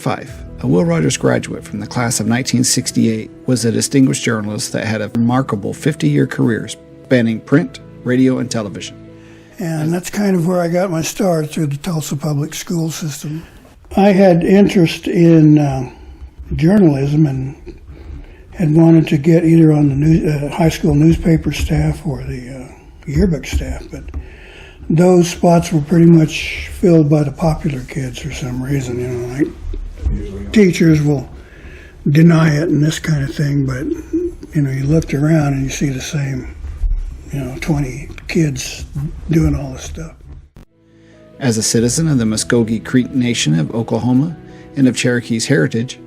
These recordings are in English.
FIFE, a Will Rogers graduate from the class of 1968, was a distinguished journalist that had a remarkable 50-year career spanning print, radio, and television. And that's kind of where I got my start, through the Tulsa public school system. I had interest in journalism and had wanted to get either on the high school newspaper staff or the yearbook staff, but those spots were pretty much filled by the popular kids for some reason. Like teachers will deny it and this kind of thing, but you looked around and you see the same 20 kids doing all this stuff. As a citizen of the Muskogee Creek Nation of Oklahoma and of Cherokee's heritage,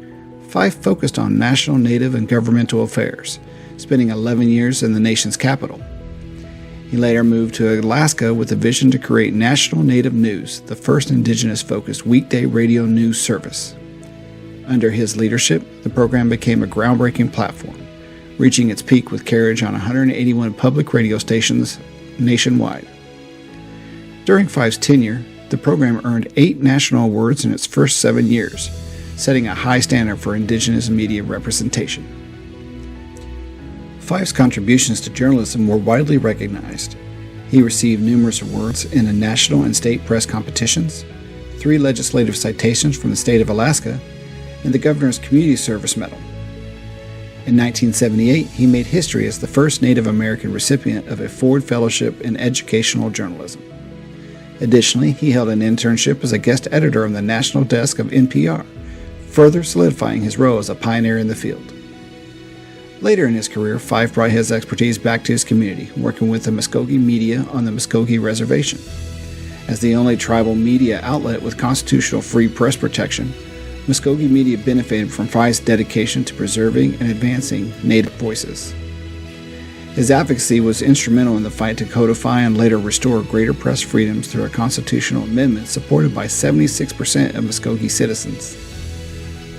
FIFE focused on national, native, and governmental affairs, spending 11 years in the nation's capital. He later moved to Alaska with a vision to create National Native News, the first indigenous-focused weekday radio news service. Under his leadership, the program became a groundbreaking platform, reaching its peak with carriage on 181 public radio stations nationwide. During FIFE's tenure, the program earned 8 national awards in its first 7 years, setting a high standard for indigenous media representation. FIFE's contributions to journalism were widely recognized. He received numerous awards in the national and state press competitions, 3 legislative citations from the state of Alaska, and the Governor's Community Service Medal. In 1978, he made history as the first Native American recipient of a Ford Fellowship in Educational Journalism. Additionally, he held an internship as a guest editor on the national desk of NPR, further solidifying his role as a pioneer in the field. Later in his career, FIFE brought his expertise back to his community, working with the Muskogee media on the Muskogee Reservation. As the only tribal media outlet with constitutional free press protection, Muskogee media benefited from FIFE's dedication to preserving and advancing Native voices. His advocacy was instrumental in the fight to codify and later restore greater press freedoms through a constitutional amendment supported by 76% of Muskogee citizens.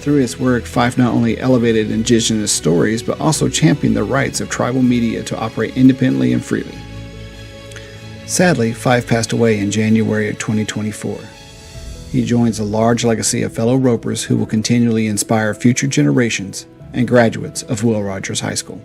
Through his work, FIFE not only elevated indigenous stories, but also championed the rights of tribal media to operate independently and freely. Sadly, FIFE passed away in January of 2024. He joins a large legacy of fellow Ropers who will continually inspire future generations and graduates of Will Rogers High School.